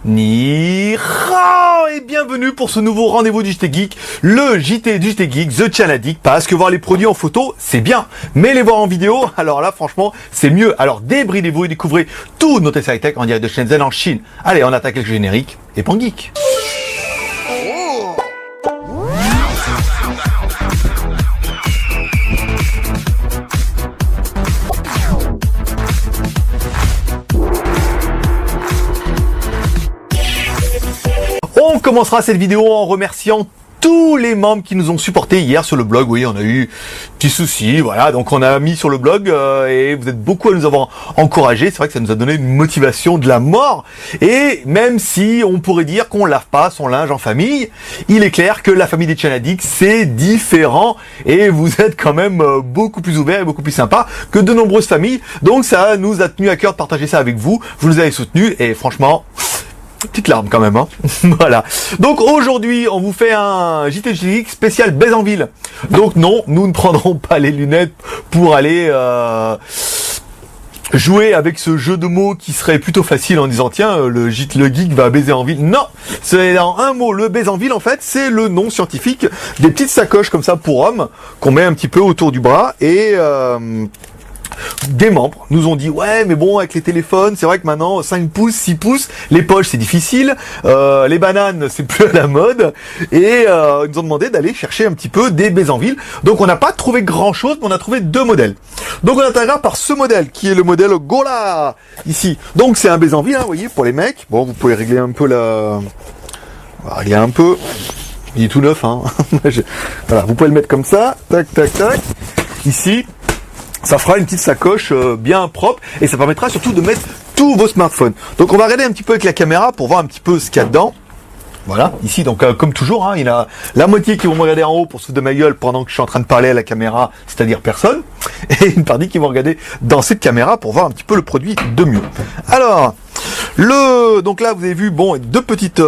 Ni hao et bienvenue pour ce nouveau rendez-vous du JT Geek, le JT du JT Geek, The Channel, parce que voir les produits en photo, c'est bien, mais les voir en vidéo, alors là, franchement, c'est mieux. Alors débridez-vous et découvrez tout notre high-tech en direct de Shenzhen en Chine. Allez, on attaque avec le générique et pan geek. On commencera cette vidéo en remerciant tous les membres qui nous ont supportés hier sur le blog. Oui, on a eu petits soucis, voilà, donc on a mis sur le blog et vous êtes beaucoup à nous avoir encouragés. C'est vrai que ça nous a donné une motivation de la mort. Et même si on pourrait dire qu'on lave pas son linge en famille, il est clair que la famille des Channadiques, c'est différent et vous êtes quand même beaucoup plus ouverts et beaucoup plus sympas que de nombreuses familles. Donc ça nous a tenu à cœur de partager ça avec vous. Vous nous avez soutenus et franchement, petite larme quand même, hein. Voilà. Donc aujourd'hui, on vous fait un JT spécial Bézanville. Donc non, nous ne prendrons pas les lunettes pour aller jouer avec ce jeu de mots qui serait plutôt facile en disant tiens, le geek va baiser en ville. Non, c'est en un mot. Le Bézanville, en fait, c'est le nom scientifique des petites sacoches comme ça pour hommes qu'on met un petit peu autour du bras et des membres nous ont dit ouais mais bon avec les téléphones c'est vrai que maintenant 5 pouces, 6 pouces, les poches c'est difficile, les bananes c'est plus à la mode et ils nous ont demandé d'aller chercher un petit peu des Bézanville. Donc on n'a pas trouvé grand chose mais on a trouvé deux modèles. Donc on attaquera par ce modèle qui est le modèle Gola ici. Donc c'est un Bézanville, hein, vous voyez, pour les mecs. Bon, vous pouvez régler un peu on va régler un peu. Il est tout neuf, hein. Voilà, vous pouvez le mettre comme ça, tac tac tac. Ici ça fera une petite sacoche bien propre et ça permettra surtout de mettre tous vos smartphones. Donc on va regarder un petit peu avec la caméra pour voir un petit peu ce qu'il y a dedans. Voilà, ici donc comme toujours, hein, il y a la moitié qui vont me regarder en haut pour se foutre de ma gueule pendant que je suis en train de parler à la caméra, c'est-à-dire personne, et une partie qui vont regarder dans cette caméra pour voir un petit peu le produit de mieux. Alors, donc là vous avez vu, bon, deux petites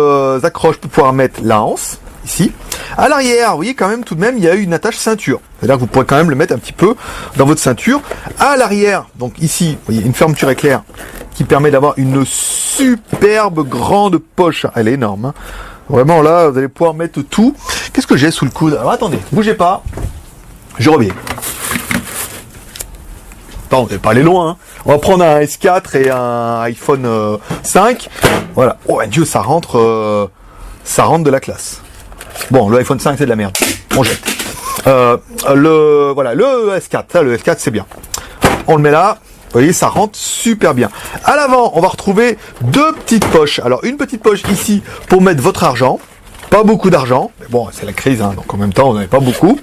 accroches pour pouvoir mettre la hanse. Ici. À l'arrière, vous voyez quand même tout de même, il y a une attache ceinture. C'est-à-dire que vous pourrez quand même le mettre un petit peu dans votre ceinture. À l'arrière, donc ici, vous voyez, une fermeture éclair qui permet d'avoir une superbe grande poche. Elle est énorme. Hein. Vraiment là, vous allez pouvoir mettre tout. Qu'est-ce que j'ai sous le coude? Alors attendez, bougez pas. Je reviens. Attends, vous n'allez pas aller loin. Hein. On va prendre un S4 et un iPhone 5. Voilà. Oh mon Dieu, ça rentre de la classe. Bon, le iPhone 5 c'est de la merde. On jette. Le S4, ça, le S4 c'est bien. On le met là. Vous voyez, ça rentre super bien. À l'avant, on va retrouver deux petites poches. Alors, une petite poche ici pour mettre votre argent. Pas beaucoup d'argent. Mais bon, c'est la crise, hein, donc en même temps, on n'en avait pas beaucoup.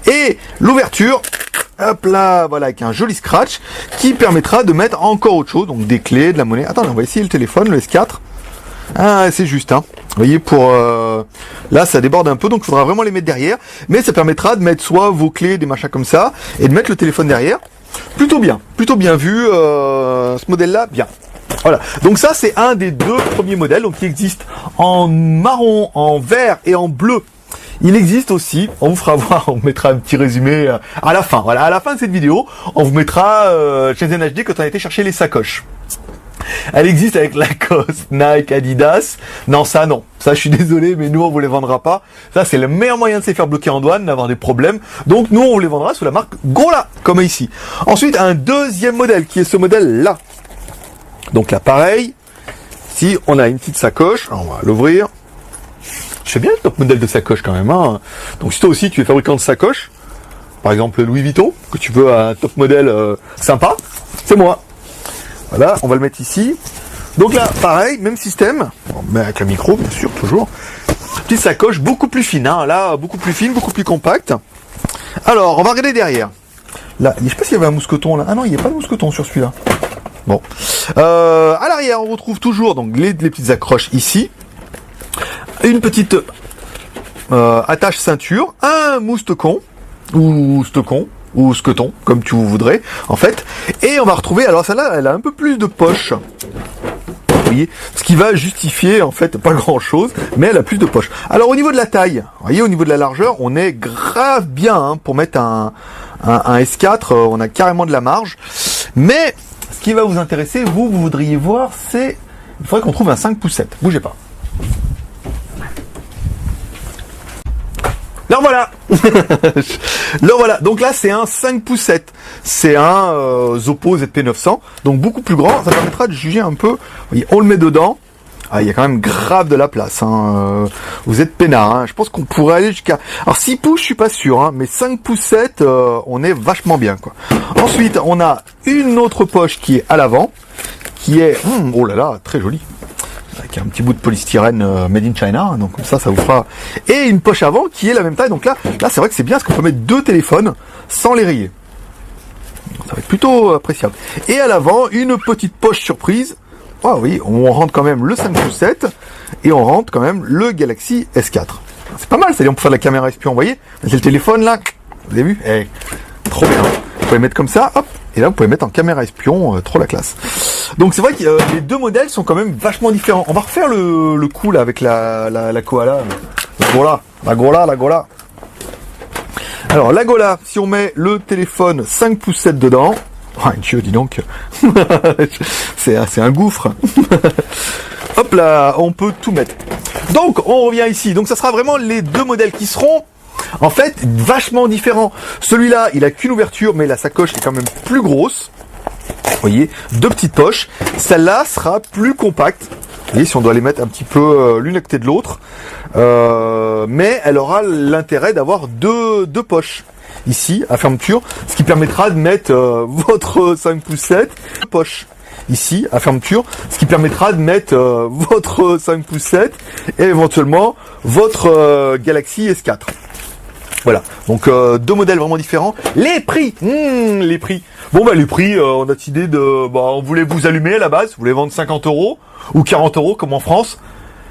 Et l'ouverture, hop là, voilà, avec un joli scratch qui permettra de mettre encore autre chose. Donc des clés, de la monnaie. Attendez, on va essayer le téléphone, le S4. Ah, c'est juste, hein. Vous voyez, là, ça déborde un peu, donc il faudra vraiment les mettre derrière. Mais ça permettra de mettre soit vos clés, des machins comme ça, et de mettre le téléphone derrière. Plutôt bien vu, ce modèle-là, bien. Voilà. Donc ça, c'est un des deux premiers modèles, donc qui existe en marron, en vert et en bleu. Il existe aussi, on vous fera voir, on mettra un petit résumé à la fin. Voilà, à la fin de cette vidéo, on vous mettra Shenzhen HD quand on a été chercher les sacoches. Elle existe avec Lacoste, Nike, Adidas. Non, ça non. Ça, je suis désolé, mais nous, on vous les vendra pas. Ça, c'est le meilleur moyen de se faire bloquer en douane, d'avoir des problèmes. Donc, nous, on vous les vendra sous la marque Gola, comme ici. Ensuite, un deuxième modèle, qui est ce modèle-là. Donc là, pareil. Ici, on a une petite sacoche. Alors, on va l'ouvrir. Je fais bien le top modèle de sacoche, quand même, hein. Donc, si toi aussi, tu es fabricant de sacoche, par exemple, Louis Vuitton, que tu veux un top modèle sympa, c'est moi. Voilà, on va le mettre ici. Donc là, pareil, même système. Mais avec le micro, bien sûr, toujours. Petite sacoche beaucoup plus fine, hein. Là, beaucoup plus fine, beaucoup plus compacte. Alors, on va regarder derrière. Là, je sais pas s'il y avait un mousqueton là. Ah non, il n'y a pas de mousqueton sur celui-là. Bon. À l'arrière, on retrouve toujours donc les petites accroches ici. Une petite attache ceinture. Un mousqueton. Ou stecon. Ou squeton, comme tu voudrais, en fait. Et on va retrouver, alors celle-là, elle a un peu plus de poches. Vous voyez, ce qui va justifier, en fait, pas grand-chose, mais elle a plus de poches. Alors, au niveau de la taille, vous voyez, au niveau de la largeur, on est grave bien, hein, pour mettre un S4, on a carrément de la marge. Mais, ce qui va vous intéresser, vous voudriez voir, c'est Il faudrait qu'on trouve un 5 pouces 7. Bougez pas. Alors voilà. Alors voilà. Donc là, c'est un 5 pouces 7. C'est un Oppo ZP900. Donc beaucoup plus grand. Ça permettra de juger un peu. Vous voyez, on le met dedans. Ah, il y a quand même grave de la place. Hein. Vous êtes peinard. Hein. Je pense qu'on pourrait aller jusqu'à... Alors 6 pouces, je suis pas sûr. Hein, mais 5 pouces 7, on est vachement bien. Quoi. Ensuite, on a une autre poche qui est à l'avant. Qui est... oh là là, très jolie. Avec un petit bout de polystyrène made in China. Donc comme ça vous fera... Et une poche avant qui est la même taille. Donc là c'est vrai que c'est bien parce qu'on peut mettre 2 téléphones sans les rayer. Donc, ça va être plutôt appréciable. Et à l'avant, une petite poche surprise. Ah oui, on rentre quand même le 5 pouces 7 et on rentre quand même le Galaxy S4. C'est pas mal, c'est-à-dire on peut faire la caméra espion, vous voyez. C'est le téléphone là, vous avez vu, trop bien. Vous pouvez mettre comme ça, hop, et là vous pouvez mettre en caméra espion, trop la classe. Donc c'est vrai que les deux modèles sont quand même vachement différents. On va refaire le coup là avec la Koala, la Gola. Alors la Gola, si on met le téléphone 5 pouces 7 dedans, oh Dieu, dis donc, c'est un gouffre. Hop là, on peut tout mettre. Donc on revient ici. Donc ça sera vraiment les deux modèles qui seront en fait vachement différents. Celui-là, il a qu'une ouverture, mais la sacoche est quand même plus grosse. Vous voyez, 2 petites poches. Celle-là sera plus compacte. Vous voyez, si on doit les mettre un petit peu l'une à côté de l'autre. Mais elle aura l'intérêt d'avoir deux poches. Ici, à fermeture, ce qui permettra de mettre votre 5 pouces 7 poche. Ici, à fermeture, ce qui permettra de mettre votre 5 pouces 7 et éventuellement votre Galaxy S4. Voilà, donc 2 modèles vraiment différents. Les prix, les prix. Bon bah les prix, on a décidé de, on voulait vous allumer à la base, vous voulez vendre 50 € ou 40 € comme en France.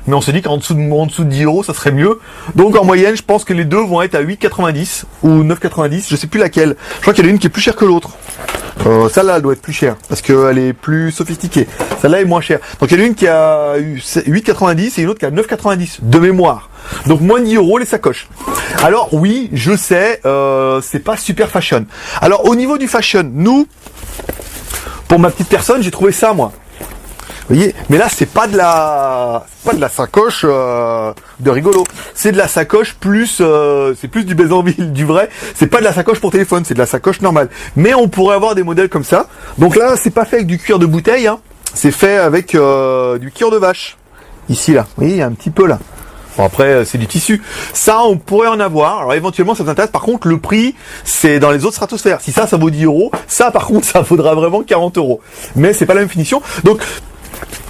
Mais on s'est dit qu'en dessous de 10 €, ça serait mieux. Donc en moyenne, je pense que les deux vont être à 8,90 ou 9,90, je sais plus laquelle. Je crois qu'il y en a une qui est plus chère que l'autre. Celle-là, elle doit être plus chère, parce qu'elle est plus sophistiquée. Celle-là est moins chère. Donc il y en a une qui a 8,90 et une autre qui a 9,90 de mémoire. Donc moins de 10 € les sacoches. Alors oui, je sais, c'est pas super fashion. Alors au niveau du fashion, nous, pour ma petite personne, j'ai trouvé ça moi. Vous voyez, mais là c'est pas de la sacoche de rigolo. C'est de la sacoche plus, c'est plus du Bézanville, du vrai. C'est pas de la sacoche pour téléphone, c'est de la sacoche normale. Mais on pourrait avoir des modèles comme ça. Donc là, c'est pas fait avec du cuir de bouteille, hein. C'est fait avec du cuir de vache. Ici là, vous voyez, il y a un petit peu là. Bon après, c'est du tissu. Ça, on pourrait en avoir. Alors éventuellement, ça vous intéresse. Par contre, le prix, c'est dans les autres stratosphères. Si ça vaut 10 €, ça par contre, ça vaudra vraiment 40 €. Mais c'est pas la même finition. Donc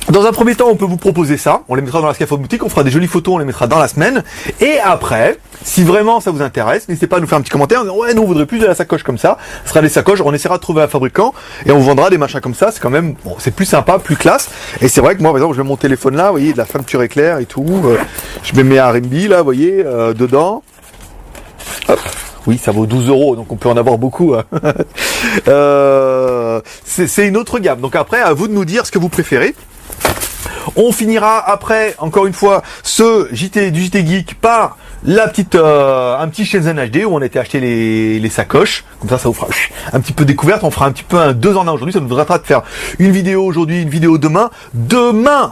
dans un premier temps, on peut vous proposer ça. On les mettra dans la scaffold boutique, on fera des jolies photos, on les mettra dans la semaine. Et après, si vraiment ça vous intéresse, n'hésitez pas à nous faire un petit commentaire en disant ouais, nous on voudrait plus de la sacoche comme ça. Ce sera des sacoches, on essaiera de trouver un fabricant et on vous vendra des machins comme ça. C'est quand même, bon, c'est plus sympa, plus classe. Et c'est vrai que moi, par exemple, je mets mon téléphone là, vous voyez, de la fermeture éclair et tout. Je mets mes RMB là, vous voyez, dedans. Hop. Oui, ça vaut 12 €, donc on peut en avoir beaucoup. Hein. C'est une autre gamme. Donc après, à vous de nous dire ce que vous préférez. On finira après, encore une fois, ce JT du JT Geek par la petite, un petit Shenzhen HD où on a été acheter les sacoches. Comme ça vous fera un petit peu découverte. On fera un petit peu un 2 en 1 aujourd'hui. Ça nous devra de faire une vidéo aujourd'hui, une vidéo demain. Demain,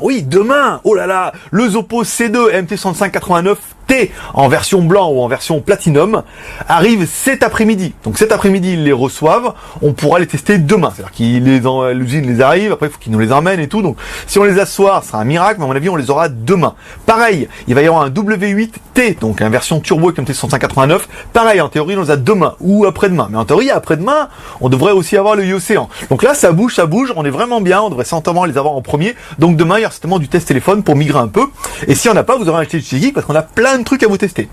oh là là, le Oppo C2 MT6589T en version blanc ou en version platinum arrive cet après-midi. Donc cet après-midi, ils les reçoivent. On pourra les tester demain. C'est-à-dire qu'ils l'usine les arrive. Après, il faut qu'ils nous les emmènent et tout. Donc si on les a ce soir, ce sera un miracle. Mais à mon avis, on les aura demain. Pareil, il va y avoir un W8T, donc une version turbo avec MT6589. Pareil, en théorie, on les a demain ou après-demain. Mais en théorie, après-demain, on devrait aussi avoir le Océan. Donc là, ça bouge. On est vraiment bien. On devrait certainement les avoir en premier. Donc demain, il y aura certainement du test téléphone pour migrer un peu. Et si on n'a pas, vous aurez acheté le petit geek parce qu'on a plein de trucs à vous tester.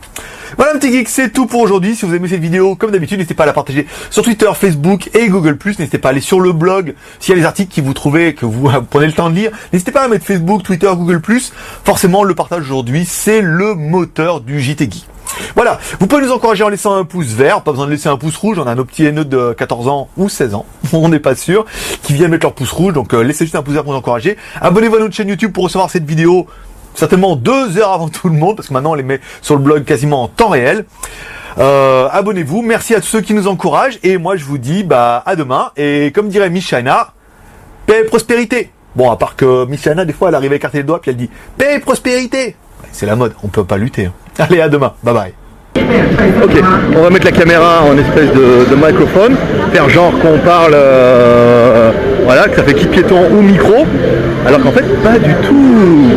Voilà, petit geek, c'est tout pour aujourd'hui. Si vous aimez cette vidéo, comme d'habitude, n'hésitez pas à la partager sur Twitter, Facebook et Google+. N'hésitez pas à aller sur le blog. S'il y a des articles que vous trouvez, que vous prenez le temps de lire, n'hésitez pas à mettre Facebook, Twitter, Google+. Forcément, le partage aujourd'hui, c'est le moteur du JT Geek. Voilà, vous pouvez nous encourager en laissant un pouce vert, pas besoin de laisser un pouce rouge, on a nos petits haineux de 14 ans ou 16 ans, on n'est pas sûr, qui viennent mettre leur pouce rouge, donc laissez juste un pouce vert pour nous encourager. Abonnez-vous à notre chaîne YouTube pour recevoir cette vidéo certainement 2 heures avant tout le monde, parce que maintenant on les met sur le blog quasiment en temps réel. Abonnez-vous, merci à tous ceux qui nous encouragent, et moi je vous dis à demain, et comme dirait Miss China, paix et prospérité. Bon, à part que Missiana, des fois, elle arrive à écarter les doigts, puis elle dit « Paix et prospérité !» C'est la mode, on peut pas lutter. Allez, à demain, bye bye. Ok, on va mettre la caméra en espèce de microphone, faire genre qu'on parle, voilà, que ça fait kit piéton ou micro, alors qu'en fait, pas du tout.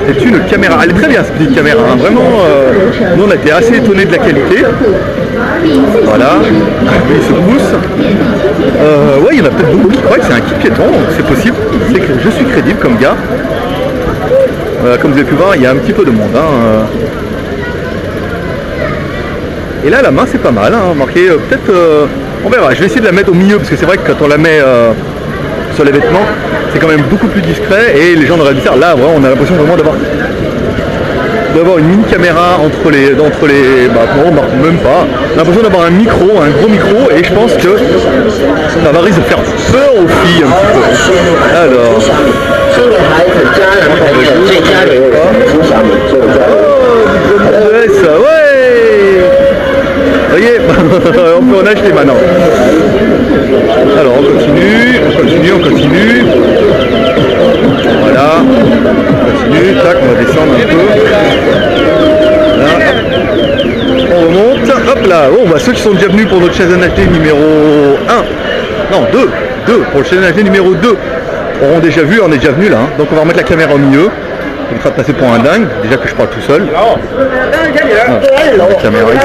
C'est une caméra, elle est très bien cette petite caméra, hein. Vraiment, nous on a été assez étonnés de la qualité. Voilà, il se pousse. Ouais, il y en a peut-être beaucoup qui croient que c'est un kit piéton, c'est possible, je suis crédible comme gars. Comme vous avez pu voir, il y a un petit peu de monde. Hein. Et là, la main, c'est pas mal. Hein. Marqué, peut-être, on verra. Je vais essayer de la mettre au milieu parce que c'est vrai que quand on la met sur les vêtements, c'est quand même beaucoup plus discret et les gens auraient dit ça. Là, vraiment, on a l'impression vraiment d'avoir une mini caméra entre les, bah non, même pas. On a l'impression d'avoir un micro, un gros micro, et je pense que ça va risquer de faire peur aux filles un petit peu. Alors. Oh, ouais. Vous voyez, on peut en acheter maintenant. Alors on continue. Voilà. On continue, tac, on va descendre un peu. Là. On remonte. Hop là. Oh, bah, ceux qui sont déjà venus pour notre chaise à nager numéro 1. Non, 2 pour le chaise à nager numéro 2. Auront déjà vu, on est déjà venu là. Hein. Donc on va remettre la caméra au milieu. On va passer pour un dingue, déjà que je parle tout seul. Ah, la caméra ici.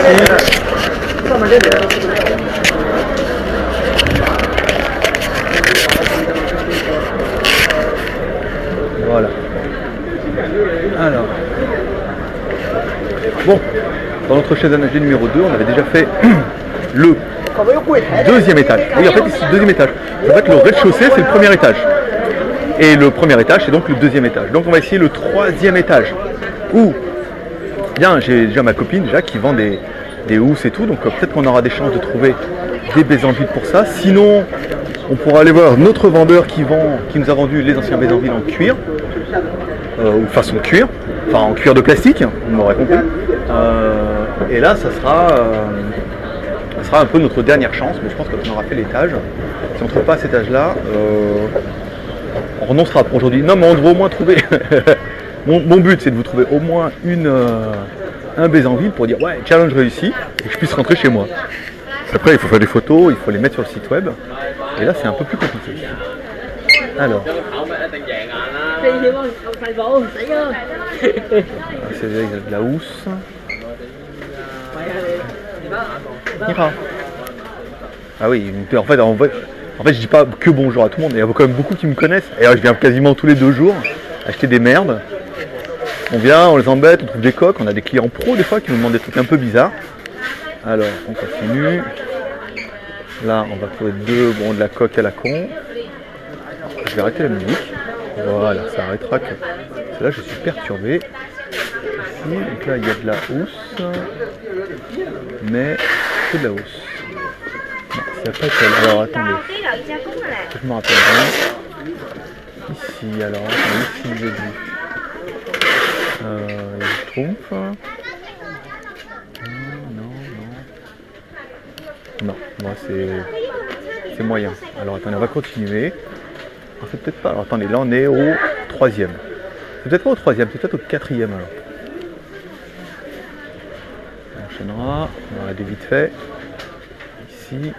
Voilà. Alors. Bon, dans notre chaise à nager numéro 2, on avait déjà fait le deuxième étage. Oui, en fait, ici, deuxième étage. En fait, le rez-de-chaussée, c'est le premier étage. Et le premier étage, c'est donc le deuxième étage. Donc, on va essayer le troisième étage. Où, bien, j'ai déjà ma copine, déjà, qui vend des housses et tout. Donc, peut-être qu'on aura des chances de trouver des Bézanvilles pour ça. Sinon, on pourra aller voir notre vendeur qui nous a vendu les anciens Bézanvilles en cuir. Ou façon cuir. Enfin, en cuir de plastique, vous m'aurez compris. Et là, ça sera un peu notre dernière chance, mais je pense qu'on aura fait l'étage. Si on ne trouve pas cet étage-là, on renoncera pour aujourd'hui. Non, mais on devrait au moins trouver. mon but, c'est de vous trouver au moins un Bézanville pour dire ouais, challenge réussi, et que je puisse rentrer chez moi. Après, il faut faire des photos, il faut les mettre sur le site web. Et là, c'est un peu plus compliqué. Alors. C'est de la housse. Ah oui, en fait, je dis pas que bonjour à tout le monde, il y a quand même beaucoup qui me connaissent. Et alors, je viens quasiment tous les 2 jours acheter des merdes. On vient, on les embête, on trouve des coques, on a des clients pros des fois qui nous demandent des trucs un peu bizarres. Alors, on continue. Là, on va trouver de la coque à la con. Je vais arrêter la musique. Voilà, ça arrêtera que... Là, je suis perturbé. Ici, donc là, il y a de la housse. Mais c'est de la housse. Non, c'est pas celle. Alors, attendez. Je me rappelle bien. Ici, alors, ici, j'ai dit. Il y a du Schtroumpf. Non, moi c'est moyen. Alors attendez, on va continuer. C'est peut-être pas. Alors attendez, là on est au 3e. C'est peut-être pas au 3e, c'est peut-être au 4e alors. On enchaînera, on va aller vite fait. Ici.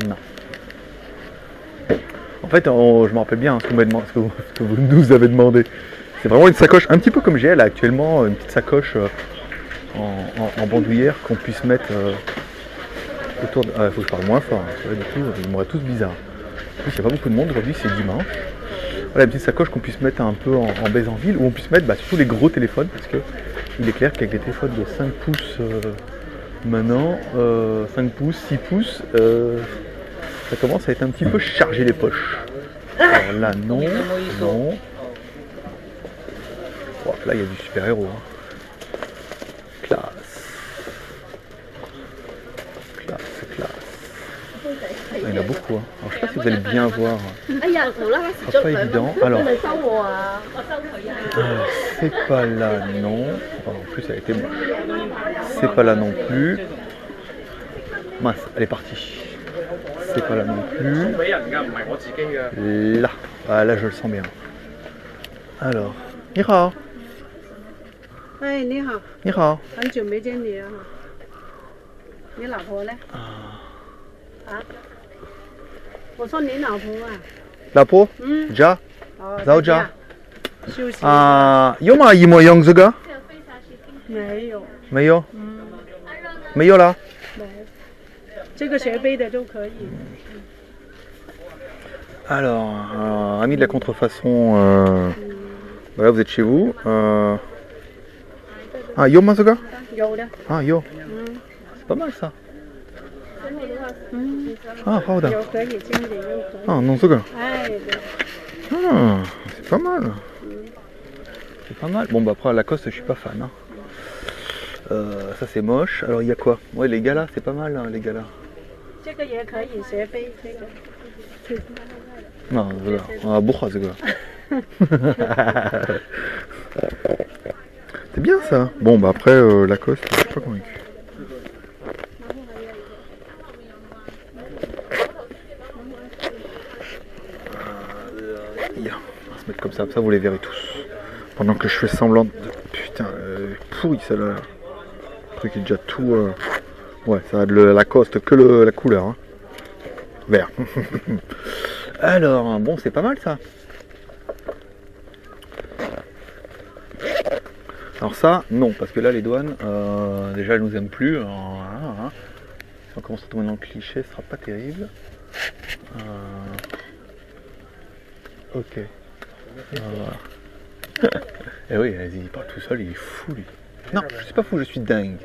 Non. En fait, je me rappelle bien ce que vous nous avez demandé. C'est vraiment une sacoche, un petit peu comme j'ai là actuellement, une petite sacoche en bandoulière qu'on puisse mettre autour de... Ah, il faut que je parle moins fort, hein. Du coup, ils m'auraient tous bizarre. En plus, il n'y a pas beaucoup de monde aujourd'hui, c'est dimanche. Voilà, une petite sacoche qu'on puisse mettre un peu en Bézanville, où on puisse mettre surtout les gros téléphones, parce que il est clair qu'avec des téléphones de 5 pouces maintenant, 5 pouces, 6 pouces, ça commence à être un petit peu chargé les poches. Alors là, non. Oh, là, il y a du super-héros. Hein. Classe. Il y en a beaucoup. Hein. Alors, je sais pas si vous allez bien voir. C'est pas évident. Alors, c'est pas là, non. Oh, en plus, elle a été moche. C'est pas là non plus. Mince, elle est partie. C'est pas là non plus. Là. Ah, là, je le sens bien. Alors, 你好。哎，你好，你好。很久没见你了哈。你老婆呢？啊？我说你老婆啊。老婆？家？早家？休息。有吗？一模一样这个？没有。没有。没有了。没。这个斜背的都可以。Alors, amis de la contrefaçon, voilà, vous êtes chez vous. Ah, yo Masoga? Ah, yo. C'est pas mal ça. Ah, Rauda. Ah, non, Soga. Ah, c'est pas mal. C'est pas mal. Bon, bah après, Lacoste, je suis pas fan. Hein. Ça, c'est moche. Alors, il y a quoi? Ouais, les galas, c'est pas mal, hein, les galas. Non, c'est bien ça. Bon, bah après, Lacoste, je suis pas convaincu. On va se mettre comme ça vous les verrez tous. Pendant que je fais semblant de... Putain, pourri celle-là. Le truc est déjà tout... Ouais, ça a de Lacoste que la couleur. Hein. Vert. Alors, bon, c'est pas mal ça. Alors ça, non, parce que là, les douanes, déjà, elles nous aiment plus. Alors, hein. Si on commence à tomber dans le cliché, ce sera pas terrible. Ok. Voilà. Et oui, il parle tout seul, il est fou, lui. Non, je suis pas fou, je suis dingue.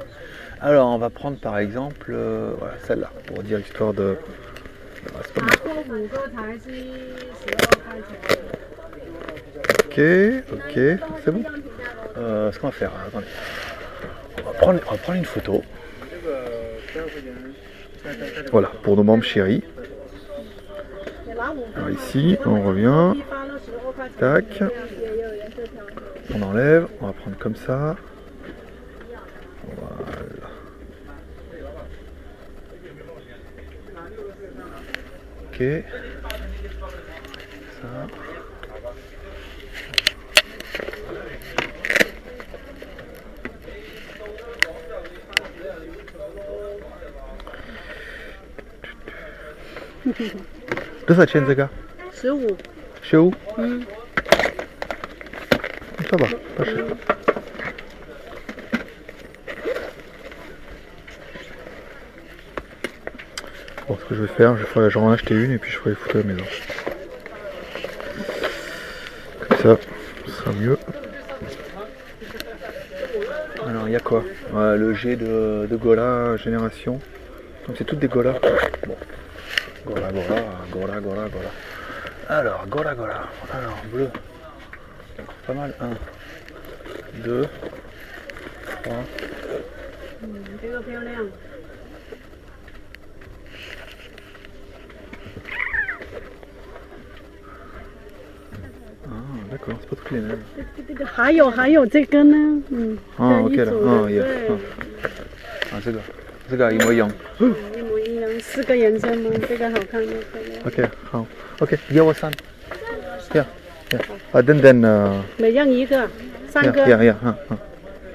Alors, on va prendre par exemple, voilà, celle-là, pour dire l'histoire de... Ok, c'est bon. Ce qu'on va faire, attendez. On va prendre une photo. Voilà, pour nos membres chéris. Alors ici, on revient. Tac. On enlève, on va prendre comme ça. Voilà. Ok. Ça.多少钱这个？15。15？ça va, pas cher. Bon, ce que je vais faire, j'en ai acheté une et puis je ferai les photos à la maison. Comme ça, ce sera mieux. Alors, il y a quoi? Le G de Gola Génération. Donc c'est toutes des Gola. Bon. Gola. Alors, Gola. Alors, bleu. Pas mal. 1, 2, 3. Ah, d'accord, c'est pas toutes les mêmes. 还有这个呢，OK 了这个一模一样。一模一样，4个颜色吗？这个好看就可以了。 OK 好 OK 给我3。等等每样一个，3个。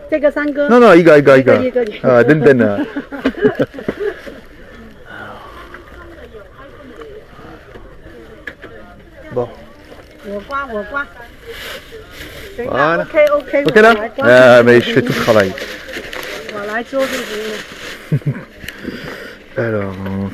这个3个。No一个。等等Bon.我刮。Voilà. OK 了mais je fais tout le travail. 我来做就行了。Alors...